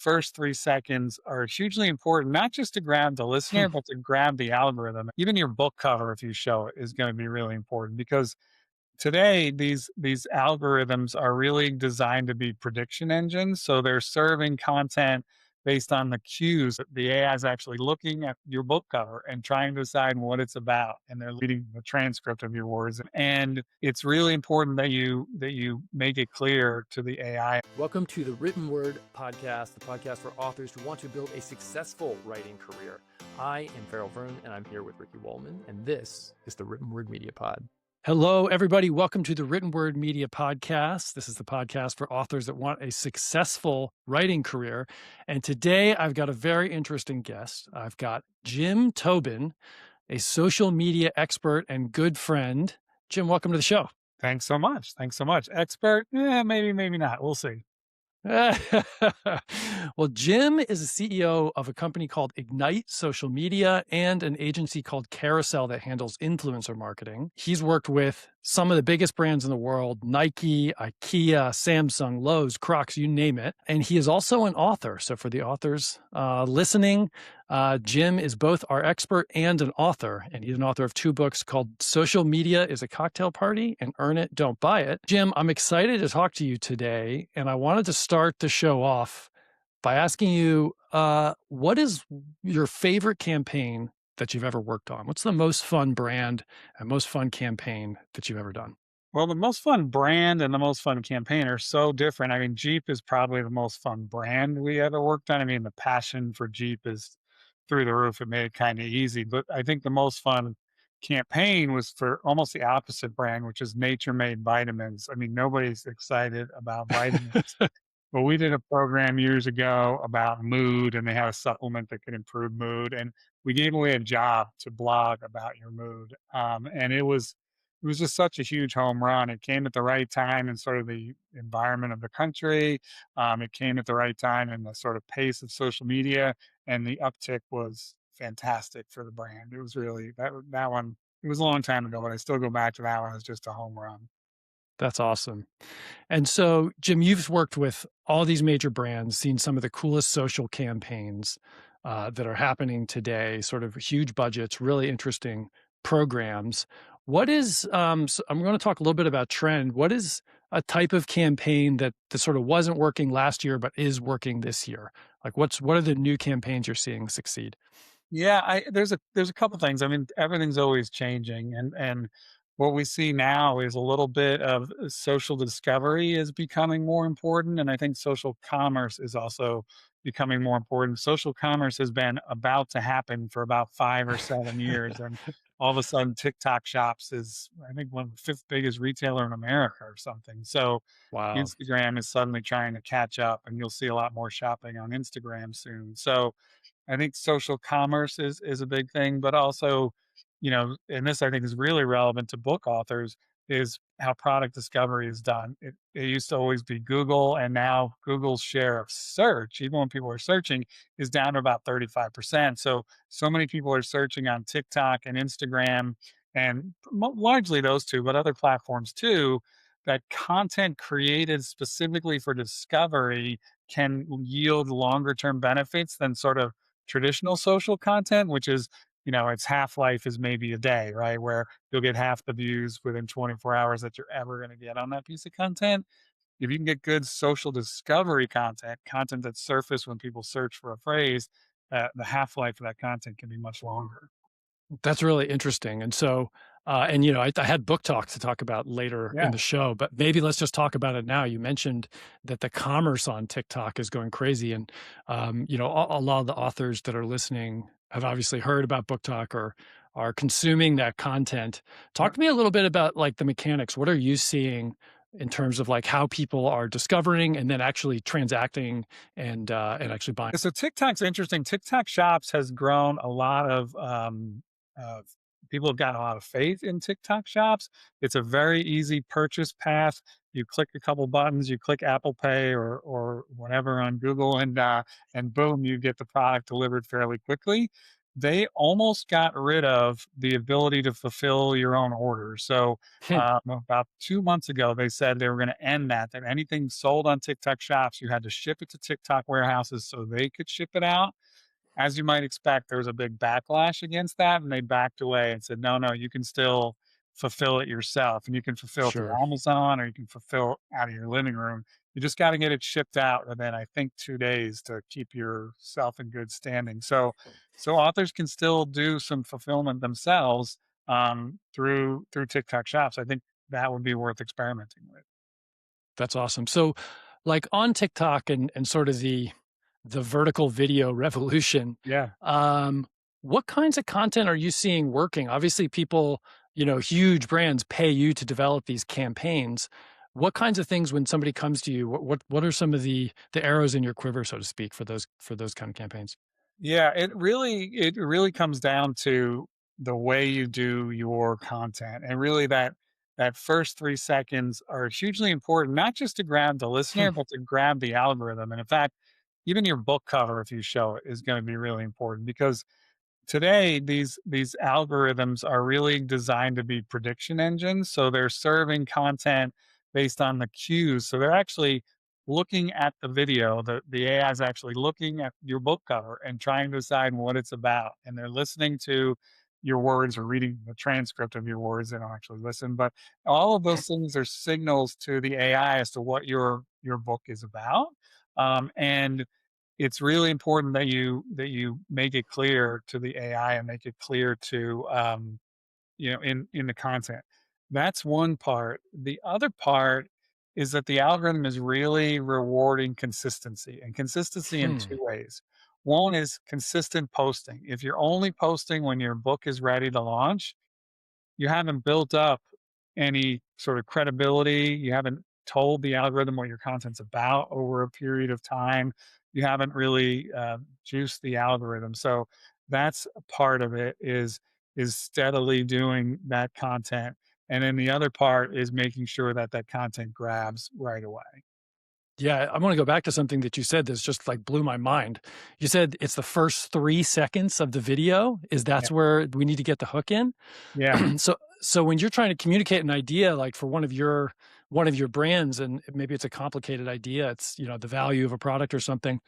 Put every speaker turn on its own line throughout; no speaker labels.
first 3 seconds are hugely important, not just to grab the listener, but to grab the algorithm. Even your book cover, if you show it, is going to be really important because today these algorithms are really designed to be prediction engines. So they're serving content based on the cues. The AI is actually looking at your book cover and trying to decide what it's about, and they're reading the transcript of your words. And it's really important that you make it clear to the AI.
Welcome to the Written Word Podcast, the podcast for authors who want to build a successful writing career. I am Farrell Vern, and I'm here with Ricky Wallman, and this is the Written Word Media Pod. Hello, everybody. Welcome to the Written Word Media Podcast. This is the podcast for authors that want a successful writing career. And today I've got a very interesting guest. I've got Jim Tobin, a social media expert and good friend. Jim, welcome to the show.
Thanks so much. Thanks so much. Expert? Maybe, maybe not. We'll see.
Well, Jim is the CEO of a company called Ignite Social Media and an agency called Carousel that handles influencer marketing. He's worked with some of the biggest brands in the world: Nike, IKEA, Samsung, Lowe's, Crocs, you name it. And he is also an author. So for the authors listening, Jim is both our expert and an author. And he's an author of 2 books called Social Media is a Cocktail Party and Earn It, Don't Buy It. Jim, I'm excited to talk to you today. And I wanted to start the show off by asking you, what is your favorite campaign that you've ever worked on? What's the most fun brand and most fun campaign that you've ever done?
Well, the most fun brand and the most fun campaign are so different. I mean, Jeep is probably the most fun brand we ever worked on. I mean, the passion for Jeep is through the roof. It made it kind of easy. But I think the most fun campaign was for almost the opposite brand, which is Nature Made Vitamins. I mean, nobody's excited about vitamins. But we did a program years ago about mood, and they had a supplement that could improve mood. And we gave away a job to blog about your mood. And it was just such a huge home run. It came at the right time in sort of the environment of the country. It came at the right time in the sort of pace of social media, and the uptick was fantastic for the brand. It was really that one. It was a long time ago, but I still go back to that one as just a home run.
That's awesome. And so, Jim, you've worked with all these major brands, seen some of the coolest social campaigns that are happening today, sort of huge budgets, really interesting programs. What is, so I'm going to talk a little bit about trend. What is a type of campaign that sort of wasn't working last year, but is working this year? Like what are the new campaigns you're seeing succeed?
Yeah, there's a couple things. I mean, everything's always changing, and what we see now is a little bit of social discovery is becoming more important, and I think social commerce is also becoming more important. Social commerce has been about to happen for about 5 or 7 years, and all of a sudden, TikTok Shops is, I think, one of the fifth biggest retailer in America or something. So
Wow.
Instagram is suddenly trying to catch up, and you'll see a lot more shopping on Instagram soon. So I think social commerce is a big thing, but also, and this I think is really relevant to book authors, is how product discovery is done. It used to always be Google, and now Google's share of search, even when people are searching, is down to about 35%. So many people are searching on TikTok and Instagram, and largely those two, but other platforms too, that content created specifically for discovery can yield longer term benefits than sort of traditional social content, which is, its half life is maybe a day, right? Where you'll get half the views within 24 hours that you're ever going to get on that piece of content. If you can get good social discovery content that surface when people search for a phrase, the half life of that content can be much longer.
That's really interesting. And so, I had BookTok to talk about later in
Yeah.
the show, but maybe let's just talk about it now. You mentioned that the commerce on TikTok is going crazy, and a lot of the authors that are listening have obviously heard about BookTok or are consuming that content. Talk
Yep.
to me a little bit about like the mechanics. What are you seeing in terms of like how people are discovering and then actually transacting and actually buying?
So TikTok's interesting. TikTok Shops has grown a lot of people have gotten a lot of faith in TikTok Shops. It's a very easy purchase path. You click a couple buttons, you click Apple Pay or whatever on Google, and boom, you get the product delivered fairly quickly. they almost got rid of the ability to fulfill your own orders. So about 2 months ago, they said they were going to end that. That anything sold on TikTok shops, you had to ship it to TikTok warehouses so they could ship it out. As you might expect, there was a big backlash against that, and they backed away and said, "No, no, you can still fulfill it yourself, and you can fulfill through
Sure.
Amazon, or you can fulfill out of your living room. You just got to get it shipped out within, I think, 2 days to keep yourself in good standing." So authors can still do some fulfillment themselves through TikTok shops. I think that would be worth experimenting with.
That's awesome. So, like on TikTok and sort of the vertical video revolution,
Yeah.
um, what kinds of content are you seeing working? Obviously, people, huge brands pay you to develop these campaigns. What kinds of things when somebody comes to you, what are some of the arrows in your quiver, so to speak, for those kind of campaigns?
Yeah, it really comes down to the way you do your content. And really that first 3 seconds are hugely important, not just to grab the listener, but to grab the algorithm. And in fact, even your book cover, if you show it, is gonna be really important because today these algorithms are really designed to be prediction engines, so they're serving content based on the cues. So they're actually looking at the video, the AI is actually looking at your book cover and trying to decide what it's about, and they're listening to your words or reading the transcript of your words. They don't actually listen, but all of those things are signals to the AI as to what your book is about. And it's really important that you make it clear to the AI and make it clear to in the content. That's one part. The other part is that the algorithm is really rewarding consistency, and consistency in two
Hmm.
ways. One is consistent posting. If you're only posting when your book is ready to launch, you haven't built up any sort of credibility. You haven't told the algorithm what your content's about over a period of time. You haven't really juiced the algorithm. So that's a part of it is steadily doing that content. And then the other part is making sure that that content grabs right away.
Yeah, I want to go back to something that you said that's just like blew my mind. You said it's the first 3 seconds of the video. Is
Yeah.
that's where we need to get the hook in?
Yeah.
So when you're trying to communicate an idea like for one of your brands and maybe it's a complicated idea, it's the value of a product or something.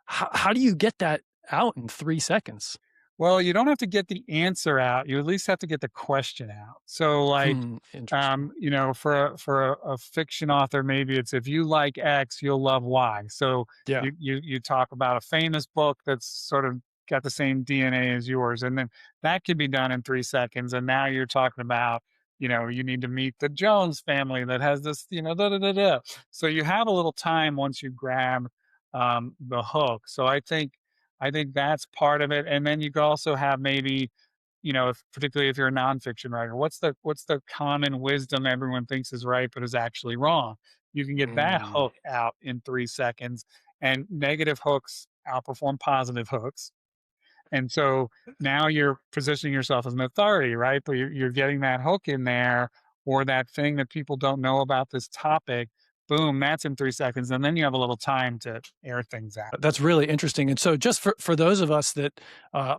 How do you get that out in 3 seconds?
Well, you don't have to get the answer out. You at least have to get the question out. So, like,
Interesting.
for a fiction author, maybe it's if you like X, you'll love Y. So
Yeah.
you talk about a famous book that's sort of got the same DNA as yours, and then that can be done in 3 seconds. And now you're talking about, you need to meet the Jones family that has this, da da da da. So you have a little time once you grab the hook. So I think that's part of it, and then you could also have maybe, if particularly if you're a nonfiction writer, what's the common wisdom everyone thinks is right but is actually wrong? You can get that
Mm.
hook out in 3 seconds, and negative hooks outperform positive hooks, and so now you're positioning yourself as an authority, right? But you're getting that hook in there or that thing that people don't know about this topic. Boom, that's in 3 seconds, and then you have a little time to air things out.
That's really interesting. And so, just for those of us that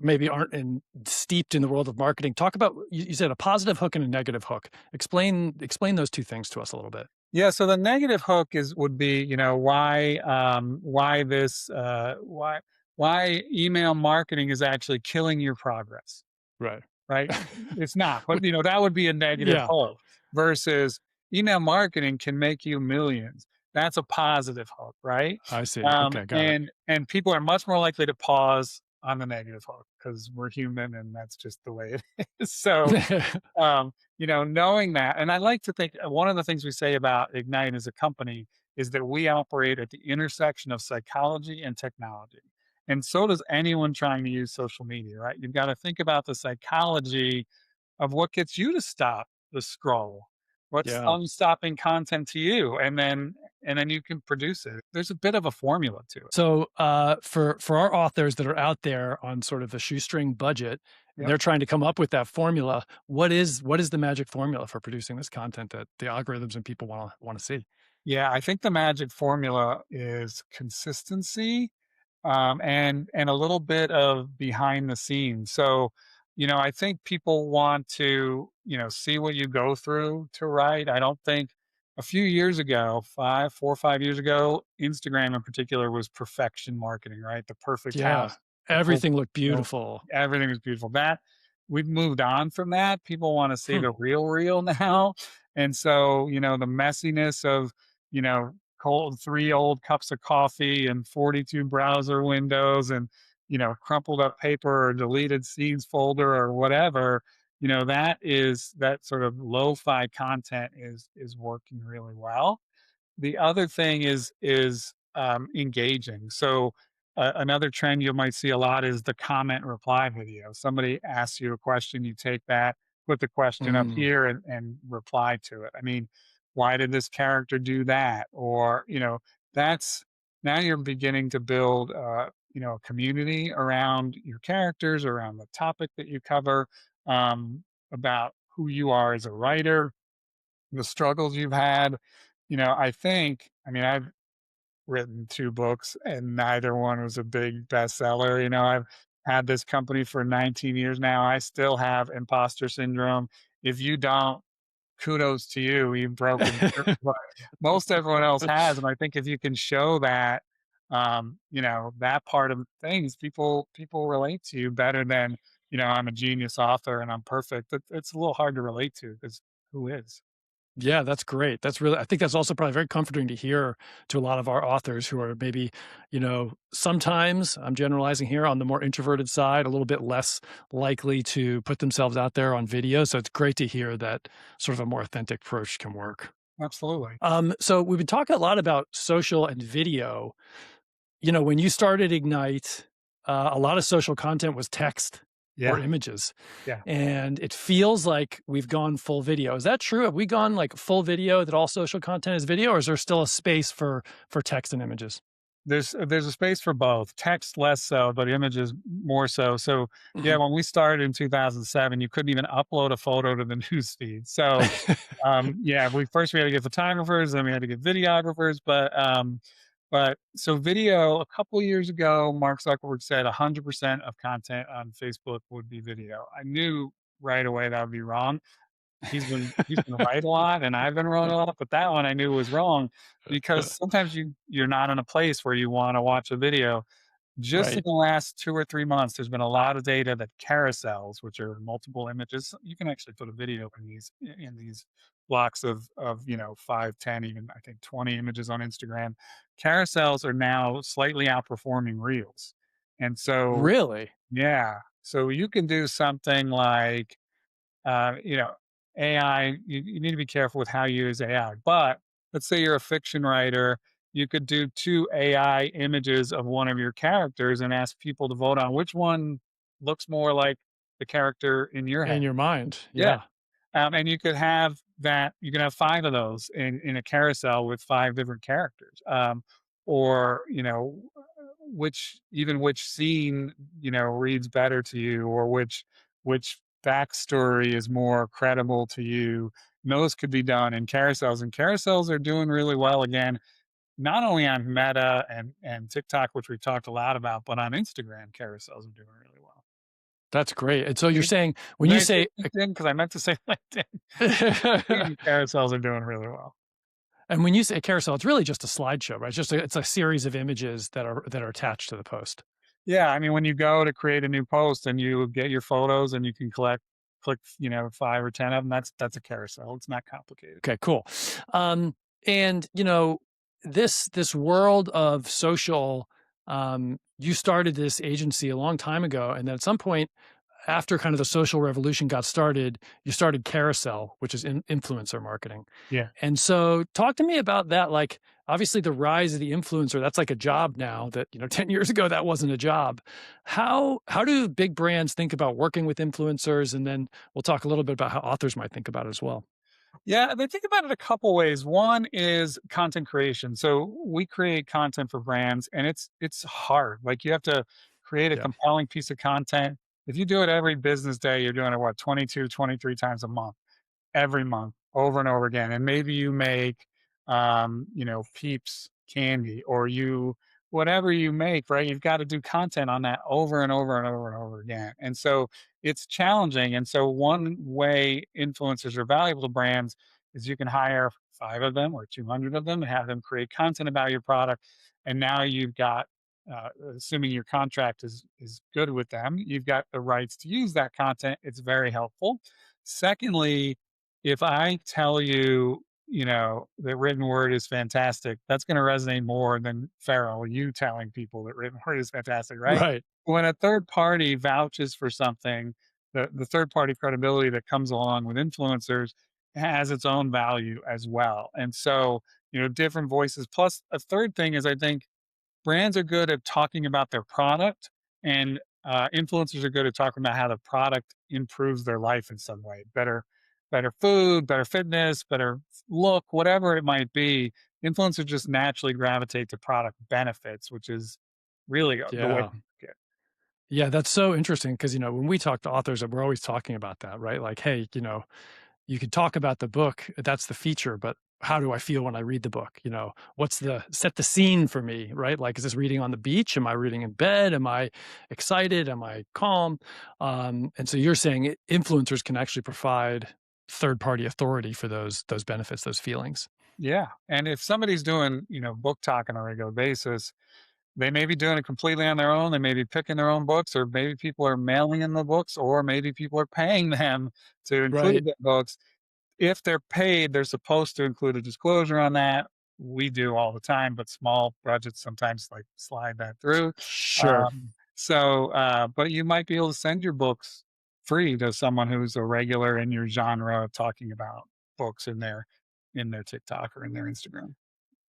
maybe aren't steeped in the world of marketing, talk about you said a positive hook and a negative hook. Explain those two things to us a little bit.
Yeah, so the negative hook would be, why this why email marketing is actually killing your progress,
Right.
right? It's not, but that would be a negative
Yeah,
hook versus email marketing can make you millions. That's a positive hook, right?
I see. Okay, got it.
And people are much more likely to pause on the negative hook because we're human and that's just the way it is. So knowing that, and I like to think one of the things we say about Ignite as a company is that we operate at the intersection of psychology and technology. And so does anyone trying to use social media, right? You've got to think about the psychology of what gets you to stop the scroll. What's
Yeah.
unstopping content to you? And then you can produce it. There's a bit of a formula to it.
So, for our authors that are out there on sort of a shoestring budget, and
Yep.
they're trying to come up with that formula, what is the magic formula for producing this content that the algorithms and people wanna see?
Yeah, I think the magic formula is consistency and a little bit of behind the scenes. So, I think people want to, see what you go through to write. I don't think a few years ago, 4 or 5 years ago, Instagram in particular was perfection marketing, right? The perfect
Yeah.
house, the perfect,
Everything looked
you know,
beautiful.
everything was beautiful. That we've moved on from that. People want to see
Hmm.
the real now. And so, the messiness of, you know, cold 3 old cups of coffee and 42 browser windows and, crumpled up paper or deleted scenes folder or whatever, that sort of lo-fi content is working really well. The other thing is engaging. So, another trend you might see a lot is the comment reply video. Somebody asks you a question, you take that, put the question up
Mm.
here and reply to it. I mean, why did this character do that? Or, that's now you're beginning to build, a community around your characters, around the topic that you cover, um, about who you are as a writer, the struggles you've had. I mean, I've written 2 books and neither one was a big bestseller. I've had this company for 19 years now. I still have imposter syndrome. If you don't, kudos to you. You've broken through, but most everyone else has. And I think if you can show that, that part of things, people relate to you better than, I'm a genius author and I'm perfect. It's a little hard to relate to because who is?
Yeah, that's great. That's really I think that's also probably very comforting to hear to a lot of our authors who are maybe, sometimes, I'm generalizing here, on the more introverted side, a little bit less likely to put themselves out there on video, so it's great to hear that sort of a more authentic approach can work.
Absolutely.
So we've been talking a lot about social and video. When you started Ignite, a lot of social content was text or
Yeah.
images,
Yeah.
and it feels like we've gone full video. Is that true? Have we gone like full video that all social content is video, or is there still a space for text and images?
There's a space for both. Text less so, but images more so. So, yeah,
Mhm.
when we started in 2007, you couldn't even upload a photo to the news feed. So, yeah, we had to get photographers, then we had to get videographers, but so video a couple years ago, Mark Zuckerberg said 100% of content on Facebook would be video. I knew right away that would be wrong. He's been right a lot, and I've been wrong a lot, but that one I knew was wrong because sometimes you're not in a place where you wanna watch a video. Just in
Right.
the last 2 or 3 months, there's been a lot of data that carousels, which are multiple images, you can actually put a video in these blocks of 5, 10, even I think 20 images on Instagram. Carousels are now slightly outperforming reels. And so
Really?
yeah, so you can do something like uh, you know, AI, you need to be careful with how you use AI. But let's say you're a fiction writer, you could do 2 AI images of one of your characters and ask people to vote on which one looks more like the character in your
In
head.
your mind,
Yeah.
yeah.
And you can have 5 of those in a carousel with 5 different characters. Or, which scene, reads better to you or which backstory is more credible to you. And those could be done in carousels, and carousels are doing really well again, not only on Meta and TikTok, which we've talked a lot about, but on Instagram, carousels are doing really well.
That's great. And so you're
Did
saying when
did
you
I say
say
LinkedIn? Because I meant to say LinkedIn. Instagram carousels are doing really well.
and when you say carousel, it's really just a slideshow, right? It's a series of images that are attached to the post.
Yeah, I mean, when you go to create a new post and you get your photos and you can click, 5 or 10 of them, that's a carousel. It's not complicated.
Okay, cool. Um, and this world of social, you started this agency a long time ago, and then at some point after kind of the social revolution got started, you started Carousel, which is influencer marketing.
Yeah.
And so talk to me about that. Like, obviously the rise of the influencer, that's like a job now that, 10 years ago, that wasn't a job. How do big brands think about working with influencers? And then we'll talk a little bit about how authors might think about it as well.
Yeah, they think about it a couple ways. One is content creation. So we create content for brands and it's hard. Like you have to create a
Yeah.
compelling piece of content. If you do it every business day, you're doing it 22, 23 times a month, every month, over and over again. And maybe you make Peeps candy or you whatever you make, right, you've got to do content on that over and over and over and over again. And so it's challenging. And so one way influencers are valuable to brands is you can hire 5 of them or 200 of them and have them create content about your product. And now you've got, assuming your contract is good with them, you've got the rights to use that content. It's very helpful. Secondly, if I tell you, the written word is fantastic, that's going to resonate more than Farrell, you telling people that written word is fantastic, right?
Right.
When a third party vouches for something, the third party credibility that comes along with influencers has its own value as well. And so, different voices. Plus, a third thing is I think brands are good at talking about their product, and influencers are good at talking about how the product improves their life in some way. Better food, better fitness, better look, whatever it might be. Influencers just naturally gravitate to product benefits, which is really the way
Yeah.
to get.
Yeah, that's so interesting because, when we talk to authors, we're always talking about that, right? Like, hey, you could talk about the book, that's the feature, but how do I feel when I read the book? What's the set the scene for me, right? Like, is this reading on the beach? Am I reading in bed? Am I excited? Am I calm? And so you're saying influencers can actually provide third party authority for those benefits, those feelings.
Yeah, and if somebody's doing, book talk on a regular basis, they may be doing it completely on their own. They may be picking their own books, or maybe people are mailing in the books, or maybe people are paying them to
Right.
include the books. If they're paid, they're supposed to include a disclosure on that. We do all the time, but small budgets sometimes like slide that through.
Sure.
But you might be able to send your books free to someone who's a regular in your genre talking about books in their TikTok or in their Instagram.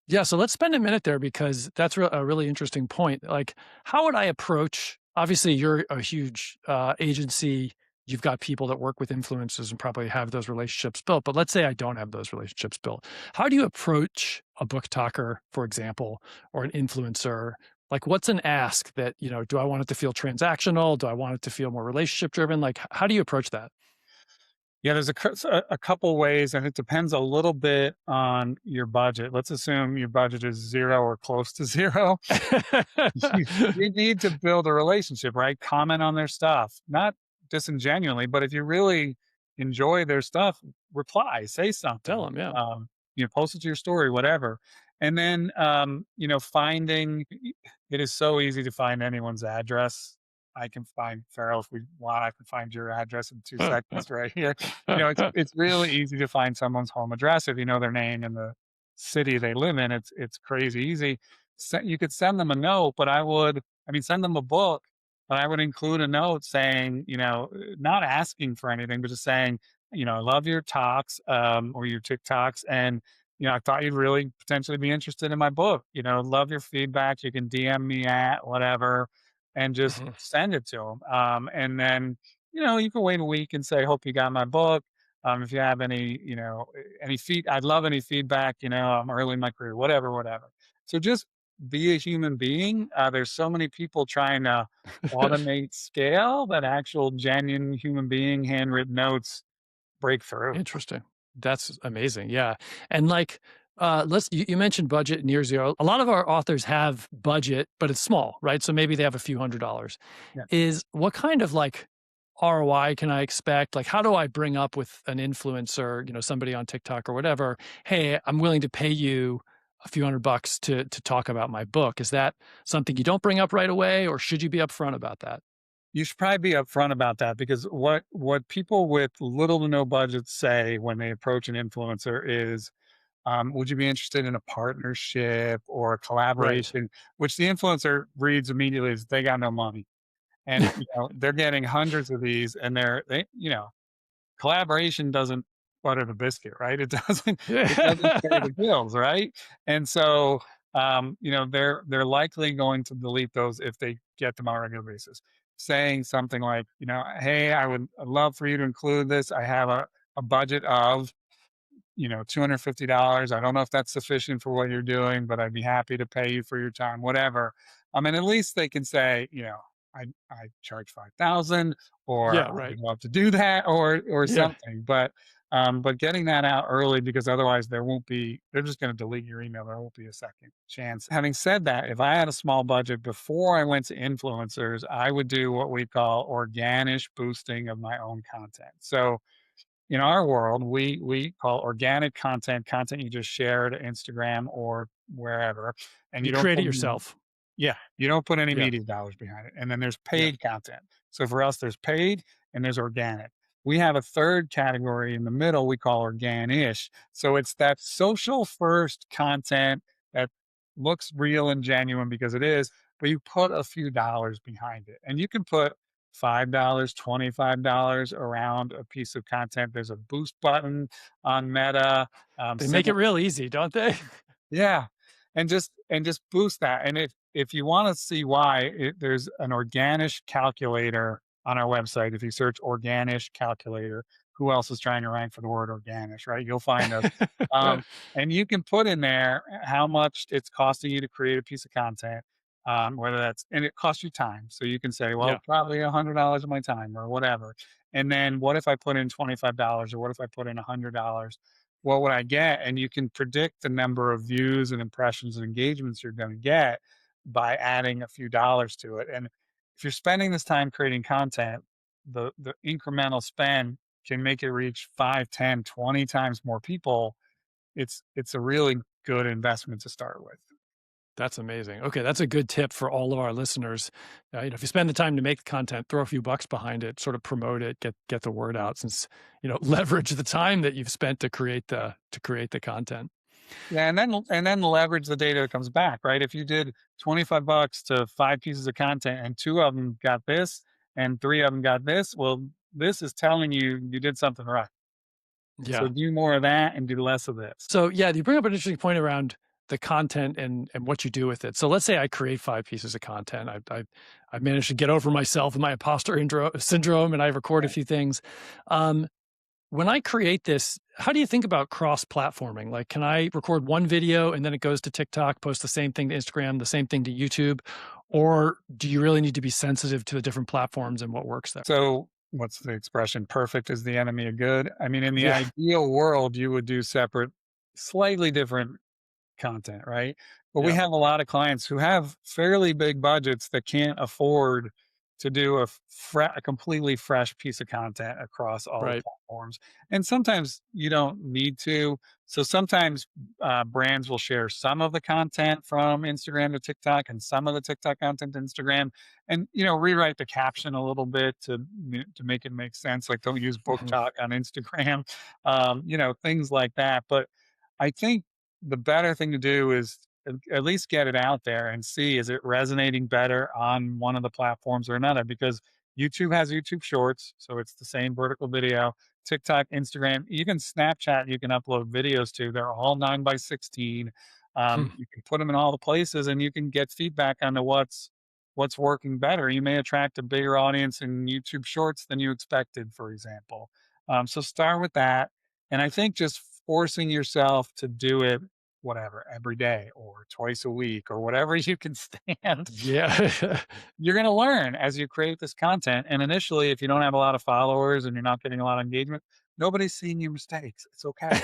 Yeah, so let's spend a minute there because that's a really interesting point. Like, how would I approach? Obviously, you're a huge agency. You've got people that work with influencers and probably have those relationships built. But let's say I don't have those relationships built. How do you approach a book talker, for example, or an influencer? Like, what's an ask that, do I want it to feel transactional? Do I want it to feel more relationship driven? Like, how do you approach that?
Yeah, there's a couple ways, and it depends a little bit on your budget. Let's assume your budget is 0 or close to 0. You need to build a relationship, right? Comment on their stuff, not disingenuinely, but if you really enjoy their stuff, reply, say
Tell
something,
them, yeah.
post it to your story, whatever. And then, finding it is so easy to find anyone's address. I can find Farrell if we want. I can find your address in 2 seconds right here. It's really easy to find someone's home address if you know their name and the city they live in. It's crazy easy. You could send them a note, but send them a book, but I would include a note saying, not asking for anything, but just saying, I love your talks, or your TikToks, and I thought you'd really potentially be interested in my book. Love your feedback. You can DM me at whatever, and just
Mhm.
send it to them. And then, you can wait a week and say, hope you got my book. If you have I'd love any feedback. I'm early in my career, whatever. So just be a human being. There's so many people trying to automate scale that actual genuine human being handwritten notes break through.
Interesting. That's amazing. Yeah. And like, you mentioned budget near zero. A lot of our authors have budget, but it's small, right? So maybe they have a few $100s.
Yeah.
Is what kind of like ROI can I expect? Like, how do I bring up with an influencer, somebody on TikTok or whatever? Hey, I'm willing to pay you a few $100 to talk about my book. Is that something you don't bring up right away, or should you be upfront about that?
You should probably be upfront about that, because what people with little to no budget say when they approach an influencer is, would you be interested in a partnership or a
Right.
collaboration? Which the influencer reads immediately as they got no money. And they're getting hundreds of these, and collaboration doesn't butter the biscuit, right? It doesn't pay the bills, right? And so, they're likely going to delete those if they get them on a regular basis. Saying something like, hey, I'd love for you to include this. I have a budget of, $250. I don't know if that's sufficient for what you're doing, but I'd be happy to pay you for your time, whatever. I mean, at least they can say, I charge 5,000, or
Yeah.
I
Right.
would love to do that, or
Yeah.
something. But But getting that out early because otherwise they're just going to delete your email. There won't be a second chance. Having said that, if I had a small budget before I went to influencers, I would do what we call organish boosting of my own content. So in our world, we call organic content you just share to Instagram or wherever, and
You
you don't
create it
put any,
yourself.
yeah, you don't put any
Yeah.
media dollars behind it. And then there's
Yeah.
paid content. So for us, there's paid and there's organic. We have a third category in the middle we call organish. So it's that social first content that looks real and genuine because it is, but you put a few dollars behind it. And you can put $5, $25 around a piece of content. There's a boost button on Meta.
They make it
Similar,
real easy, don't they?
yeah, and just boost that. And if you want to see why, there's an Organish calculator on our website. If you search Organish calculator, who else is trying to rank for the word organish, right? You'll find us. Um, and you can put in there how much it's costing you to create a piece of content, whether that's and it costs you time. So you can say, well,
Yeah.
probably $100 of my time or whatever. And then what if I put in $25 or what if I put in $100? What would I get? And you can predict the number of views and impressions and engagements you're going to get by adding a few dollars to it. And if you're spending this time creating content, the incremental spend can make it reach 5, 10, 20 times more people. It's a really good investment to start with.
That's amazing. Okay, that's a good tip for all of our listeners. If you spend the time to make the content, throw a few bucks behind it, sort of promote it, get the word out. Since leverage the time that you've spent to create the content.
Yeah, and then leverage the data that comes back, right? If you did 25 bucks to 5 pieces of content and 2 of them got this and 3 of them got this, well, this is telling you you did something right. So
Yeah.
do more of that and do less of this.
So yeah, you bring up an interesting point around the content and what you do with it. So let's say I create 5 pieces of content. I've managed to get over myself and my imposter syndrome, and I record a
Right.
few things. Um, When I create this, how do you think about cross-platforming? Like, can I record one video and then it goes to TikTok, post the same thing to Instagram, the same thing to YouTube? Or do you really need to be sensitive to the different platforms and what works there?
So what's the expression? Perfect is the enemy of good. I mean, in the
Yeah,
ideal world, you would do separate, slightly different content, right? But we
yeah,
have a lot of clients who have fairly big budgets that can't afford to do a completely fresh piece of content across all the
right.
platforms. And sometimes you don't need to. So sometimes brands will share some of the content from Instagram to TikTok and some of the TikTok content to Instagram, and rewrite the caption a little bit to make it make sense. Like don't use
Mhm.
BookTok on Instagram, things like that. But I think the better thing to do is at least get it out there and see is it resonating better on one of the platforms or another because YouTube has YouTube Shorts, so it's the same vertical video. TikTok, Instagram, even Snapchat, you can upload videos to. They're all 9 by 16.
Hmm.
You can put them in all the places, and you can get feedback on what's working better. You may attract a bigger audience in YouTube Shorts than you expected, for example. So start with that, and I think just forcing yourself to do it whatever, every day or twice a week or whatever you can stand,
Yeah.
you're going to learn as you create this content. And initially, if you don't have a lot of followers and you're not getting a lot of engagement, nobody's seeing your mistakes. It's okay.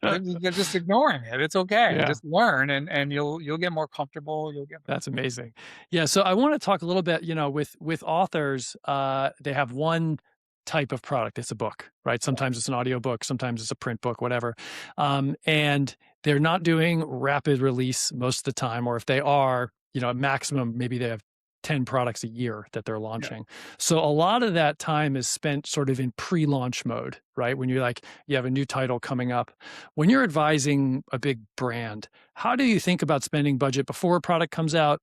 You're just ignoring it. It's okay.
Yeah.
Just learn and you'll get more comfortable. You'll get better.
That's amazing. Yeah, so I wanna talk a little bit, with authors, they have one type of product, it's a book, right? Sometimes it's an audiobook, sometimes it's a print book, whatever, and they're not doing rapid release most of the time, or if they are, at maximum, maybe they have 10 products a year that they're
Yeah.
launching. So a lot of that time is spent sort of in pre-launch mode, right? When you have a new title coming up. When you're advising a big brand, how do you think about spending budget before a product comes out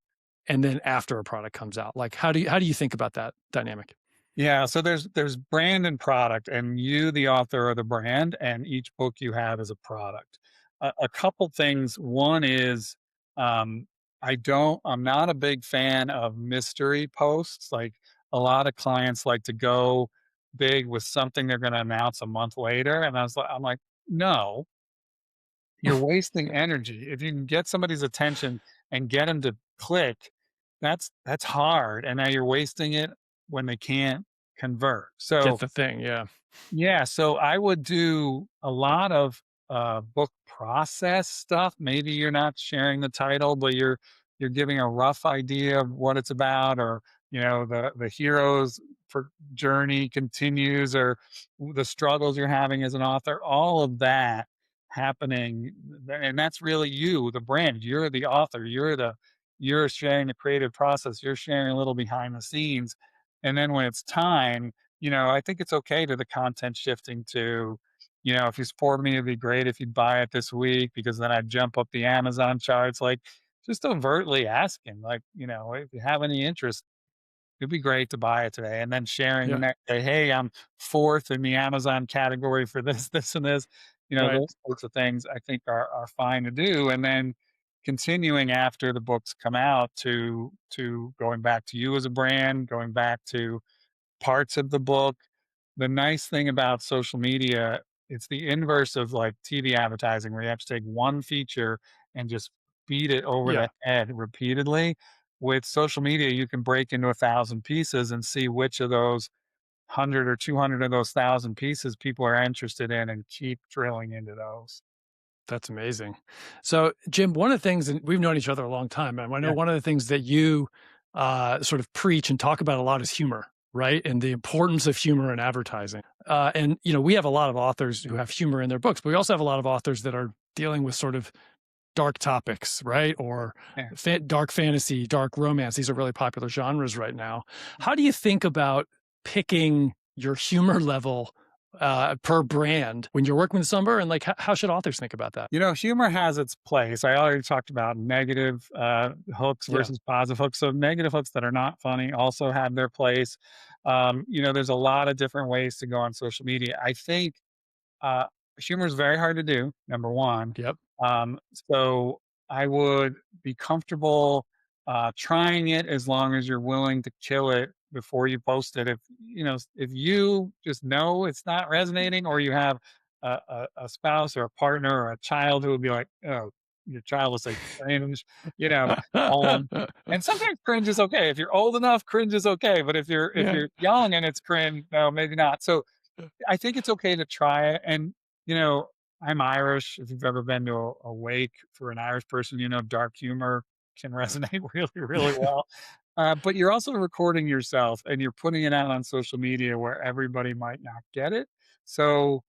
and then after a product comes out? Like, how do you think about that dynamic?
Yeah, so there's brand and product, and you, the author, are the brand, and each book you have is a product. A couple things. One is um, I'm not a big fan of mystery posts. Like a lot of clients like to go big with something they're going to announce a month later, and I'm like, no, you're wasting energy. If you can get somebody's attention and get them to click, that's hard, and now you're wasting it when they can't. convert.
Get
So
the thing. Yeah.
yeah, so I would do a lot of book process stuff. Maybe you're not sharing the title, but you're giving a rough idea of what it's about, or the hero's journey continues, or the struggles you're having as an author. All of that happening, and that's really you, the brand. You're the author. You're sharing the creative process. You're sharing a little behind the scenes, and then when it's time, I think it's okay to the content shifting to, if you support me, it'd be great if you'd buy it this week, because then I'd jump up the Amazon charts. Like, just overtly asking, like, if you have any interest, it'd be great to buy it today. And then sharing the
Yeah.
next day, hey, I'm fourth in the Amazon category for this, this, and this.
Right.
Those sorts of things I think are fine to do. And then continuing after the books come out to going back to you as a brand, going back to parts of the book. The nice thing about social media, it's the inverse of like TV advertising, where you have to take one feature and just beat it over the
Yeah.
head repeatedly. With social media, you can break into 1,000 pieces and see which of those 100 or 200 of those 1,000 pieces people are interested in, and keep drilling into those.
That's amazing. So, Jim, one of the things, and we've known each other a long time, and I know
Yeah.
one of the things that you sort of preach and talk about a lot is humor, right? And the importance of humor in advertising. And we have a lot of authors who have humor in their books, but we also have a lot of authors that are dealing with sort of dark topics, right? Or
Yeah.
dark fantasy, dark romance. These are really popular genres right now. How do you think about picking your humor level per brand when you're working with somewhere, and like how should authors think about that?
Humor has its place. I already talked about negative hooks
Yeah.
versus positive hooks. So negative hooks that are not funny also have their place. There's a lot of different ways to go on social media. I think uh, humor is very hard to do, number one.
Yep.
Um, so I would be comfortable trying it, as long as you're willing to kill it before you post it. If you just know it's not resonating, or you have a spouse or a partner or a child who would be like, oh, your child will say cringe, you know, um, and sometimes cringe is okay. If you're old enough, cringe is okay. But if
Yeah.
you're young and it's cringe, no, maybe not. So I think it's okay to try it. And, you know, I'm Irish. If you've ever been to a wake for an Irish person, dark humor can resonate really, really well. But you're also recording yourself, and you're putting it out on social media where everybody might not get it. So,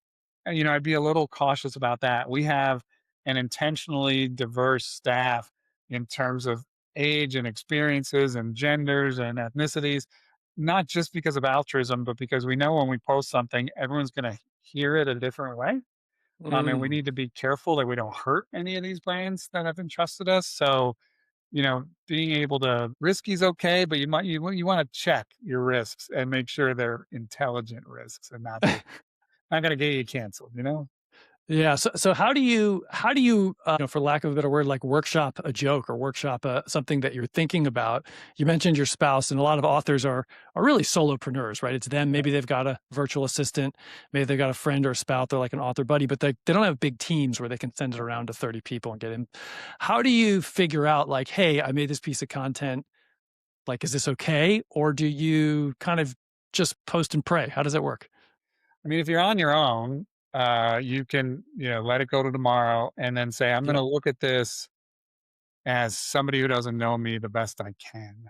I'd be a little cautious about that. We have an intentionally diverse staff in terms of age and experiences and genders and ethnicities, not just because of altruism, but because we know when we post something, everyone's going to hear it a different way. And we
Mm.
need to be careful that we don't hurt any of these brands that have entrusted us. So, being able to risky is okay, but you want to check your risks and make sure they're intelligent risks, and not just not going to get you canceled.
Yeah. So how do you, for lack of a better word, like workshop a joke or workshop something that you're thinking about? You mentioned your spouse, and a lot of authors are really solopreneurs, right? It's them. Maybe they've got a virtual assistant, maybe they've got a friend or a spouse. They're like an author buddy, but they don't have big teams where they can send it around to 30 people and get in. How do you figure out, like, hey, I made this piece of content. Like, is this okay, or do you kind of just post and pray? How does it work?
I mean, if you're on your own, you can, let it go to tomorrow, and then say, I'm going
Yep.
to look at this as somebody who doesn't know me the best I can.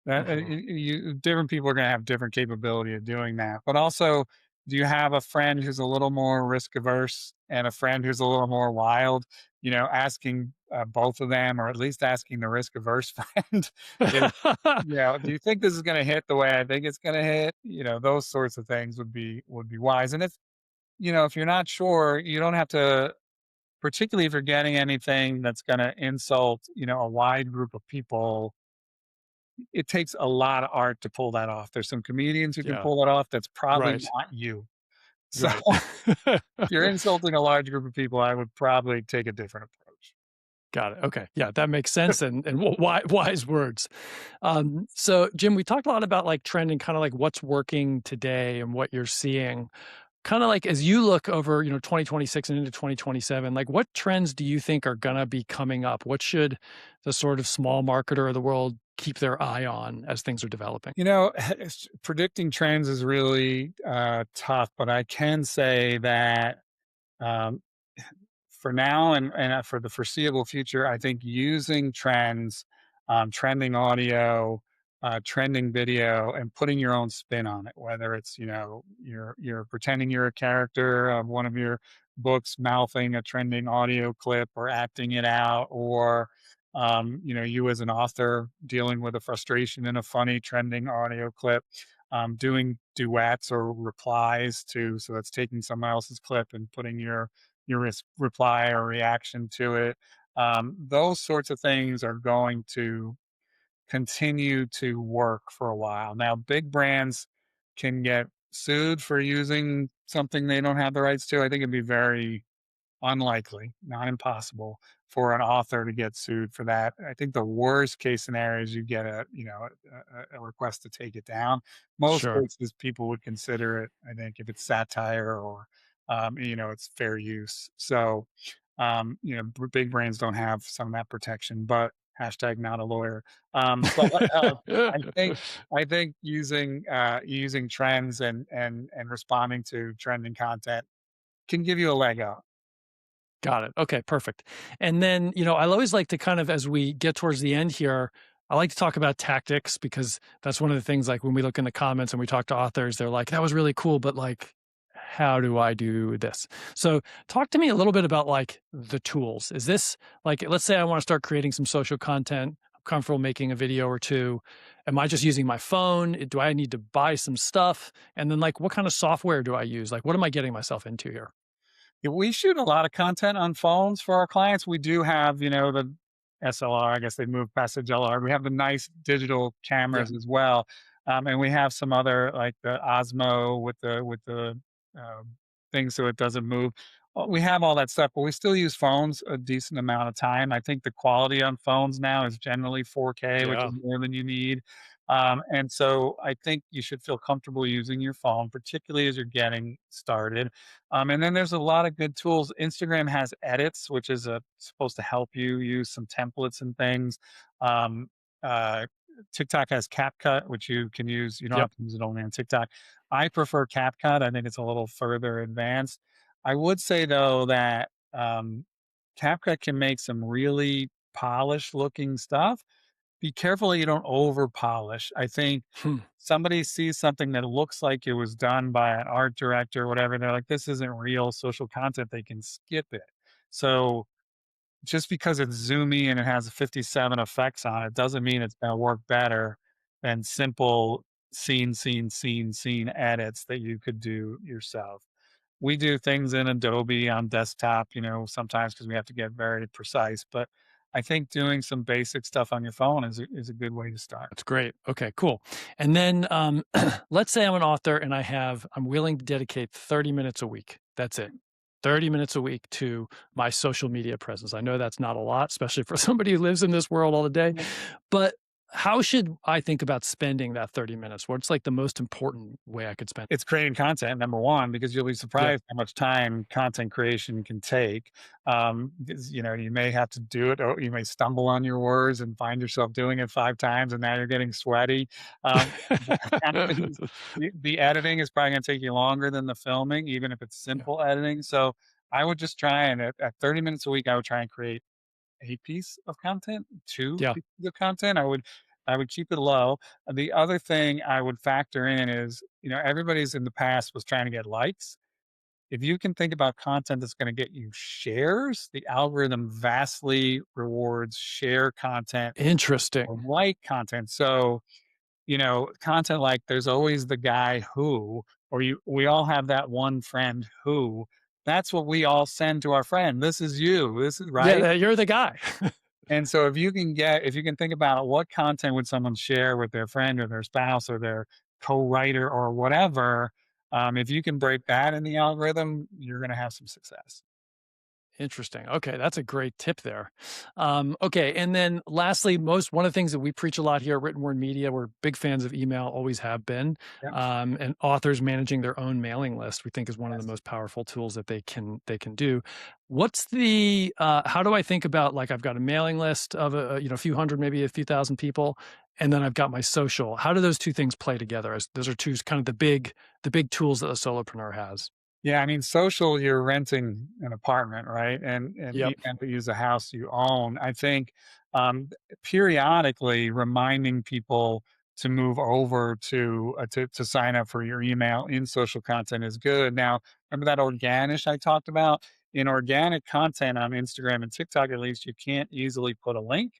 Hmm.
Different people are going to have different capability of doing that. But also, do you have a friend who's a little more risk averse and a friend who's a little more wild? Asking both of them, or at least asking the risk averse friend, is, do you think this is going to hit the way I think it's going to hit? Those sorts of things would be wise. And if you're not sure, you don't have to, particularly if you're getting anything that's gonna insult, a wide group of people. It takes a lot of art to pull that off. There's some comedians who can
Yeah.
pull it off. That's probably
Right.
not you. So,
Right.
if you're insulting a large group of people, I would probably take a different approach.
Got it. Okay. Yeah, that makes sense, and wise words. So Jim, we talked a lot about like trending, kind of like what's working today and what you're seeing. kind of like as you look over, 2026 and into 2027, like what trends do you think are going to be coming up? What should the sort of small marketer of the world keep their eye on as things are developing?
Predicting trends is really tough, but I can say that um, for now and for the foreseeable future, I think using trends, trending audio, trending video, and putting your own spin on it, whether it's you're pretending you're a character of one of your books, mouthing a trending audio clip or acting it out, or you as an author dealing with a frustration in a funny trending audio clip, doing duets or replies to, so that's taking someone else's clip and putting your reply or reaction to it. Those sorts of things are going to continue to work for a while. Now, big brands can get sued for using something they don't have the rights to. I think it'd be very unlikely, not impossible, for an author to get sued for that. I think the worst case scenario is you get a request to take it down. Most
Sure.
cases, people would consider it. I think if it's satire or it's fair use. So big brands don't have some of that protection, but hashtag not a lawyer. But I think I think using trends and responding to trending content can give you a leg up.
Got it. Okay, perfect. And then, I always like to kind of, as we get towards the end here, I like to talk about tactics because that's one of the things like when we look in the comments and we talk to authors, they're like, that was really cool, but like, how do I do this? So, talk to me a little bit about like the tools. Is this like, let's say I want to start creating some social content, I'm comfortable making a video or two. Am I just using my phone? Do I need to buy some stuff? And then, like, what kind of software do I use? Like, what am I getting myself into here?
Yeah, we shoot a lot of content on phones for our clients. We do have, the SLR. I guess they moved past the DLR. We have the nice digital
Yeah.
cameras as well, and we have some other like the Osmo with the thing so it doesn't move. We have all that stuff, but we still use phones a decent amount of time. I think the quality on phones now is generally 4K, which is
Yeah.
more than you need. And so I think you should feel comfortable using your phone, particularly as you're getting started. And then there's a lot of good tools. Instagram has edits, which is supposed to help you use some templates and things. Um, uh, TikTok has CapCut, which you can use. You don't
Yep.
have to use it only on TikTok. I prefer CapCut. I think it's a little further advanced. I would say though that CapCut can make some really polished looking stuff. Be careful that you don't over polish. I think
Hmm.
somebody sees something that looks like it was done by an art director or whatever, they're like, "This isn't real social content," they can skip it. So, just because it's zoomy and it has 57 effects on it, doesn't mean it's gonna work better than simple scene edits that you could do yourself. We do things in Adobe on desktop, sometimes because we have to get very precise, but I think doing some basic stuff on your phone is a good way to start.
That's great. Okay, cool. And then let's say I'm an author and I'm willing to dedicate 30 minutes a week. That's it. 30 minutes a week to my social media presence. I know that's not a lot, especially for somebody who lives in this world all the day. But how should I think about spending that 30 minutes? What's like the most important way I could spend?
It's creating content, number 1, because you'll be
Yeah.
surprised how much time content creation can take. Because, you may have to do it, or you may stumble on your words and find yourself doing it 5 times, and now you're getting sweaty. The the editing is probably gonna take you longer than the filming, even if it's
Yeah.
simple editing, so I would just try and at 30 minutes a week, I would try and create a piece of content, 2
Yeah.
pieces of content. I would keep it low. The other thing I would factor in is, everybody's in the past was trying to get likes. If you can think about content that's going to get you shares, the algorithm vastly rewards share content or
Interesting.
like content. So, content like there's always the guy who, or we all have that one friend who, that's what we all send to our friend. This is you. This is
Yeah,
right.
you're the guy.
And so if you can think about what content would someone share with their friend or their spouse or their co-writer or whatever, if you can break that in the algorithm, you're going to have some success.
Interesting. Okay, that's a great tip there. Okay, and then lastly, one of the things that we preach a lot here at Written Word Media, we're big fans of email, always have been,
Yep.
and authors managing their own mailing list. We think is one of the
Yes.
most powerful tools that they can do. What's the how do I think about like I've got a mailing list of a few hundred, maybe a few thousand people, and then I've got my social. How do those two things play together? As those are two kind of the big tools that a solopreneur has.
Yeah, I mean, social, you're renting an apartment, right? And
Yep.
you and to use a house you own. I think periodically reminding people to move over to sign up for your email in social content is good. Now, remember that Organish I talked about? In organic content on Instagram and TikTok, at least, you can't easily put a link.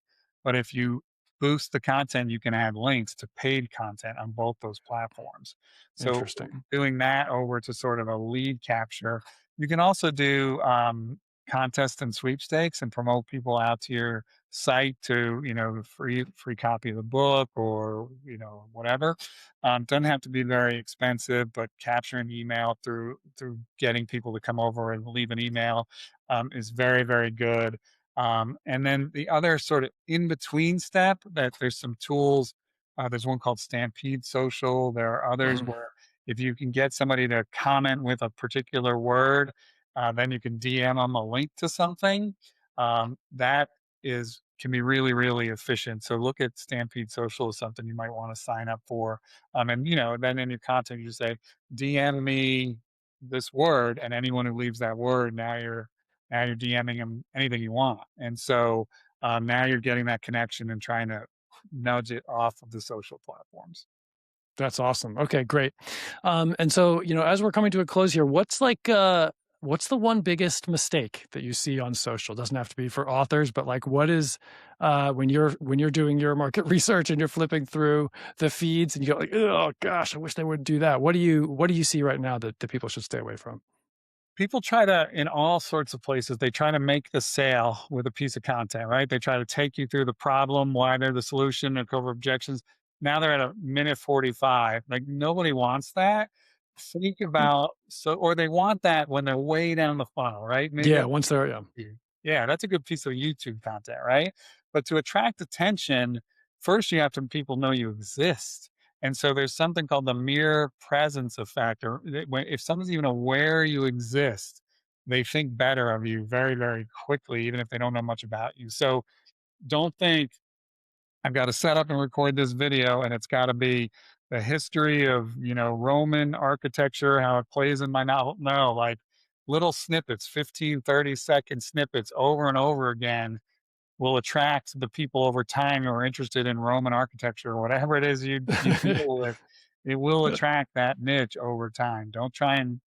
But if you boost the content, you can add links to paid content on both those platforms. So
Interesting.
doing that over to sort of a lead capture. You can also do contests and sweepstakes and promote people out to your site to, free copy of the book or, whatever. Doesn't have to be very expensive, but capturing email through getting people to come over and leave an email is very, very good. And then the other sort of in between step that there's some tools. There's one called Stampede Social. There are others
Mhm.
where if you can get somebody to comment with a particular word, then you can DM them a link to something. That is can be really, really efficient. So look at Stampede Social as something you might want to sign up for. And then in your content, you just say, DM me this word, and anyone who leaves that word, now you're DMing them anything you want. And so now you're getting that connection and trying to nudge it off of the social platforms.
That's awesome. Okay, great. And so, as we're coming to a close here, what's the one biggest mistake that you see on social? Doesn't have to be for authors, but like what is when you're doing your market research and you're flipping through the feeds and you go like, oh gosh, I wish they would do that. What do you see right now that people should stay away from?
People try to in all sorts of places, they try to make the sale with a piece of content, right? They try to take you through the problem, why they're the solution, and cover objections. Now they're at a minute 45. Like nobody wants that. Think about or they want that when they're way down the funnel, right? Maybe
Yeah,
that's
once they're yeah.
yeah, that's a good piece of YouTube content, right? But to attract attention, first you have to people know you exist. And so there's something called the mere presence effect, or if someone's even aware you exist, they think better of you very, very quickly, even if they don't know much about you. So don't think I've got to set up and record this video and it's got to be the history of, Roman architecture, how it plays in my novel. No, like little snippets, 15, 30-second snippets over and over again will attract the people over time who are interested in Roman architecture or whatever it is you deal with. It will attract that niche over time. Don't try and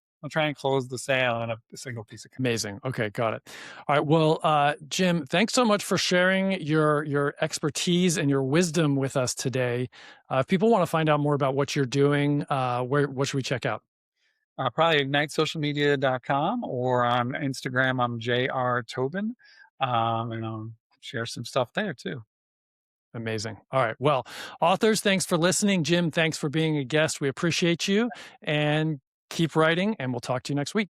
close the sale on a single piece of content.
Amazing. Okay, got it. All right. Well, Jim, thanks so much for sharing your expertise and your wisdom with us today. If people want to find out more about what you're doing, what should we check out?
Probably ignitesocialmedia.com or on Instagram, I'm JR Tobin. And I'll share some stuff there too.
Amazing. All right. Well, authors, thanks for listening. Jim, thanks for being a guest. We appreciate you and keep writing, and we'll talk to you next week.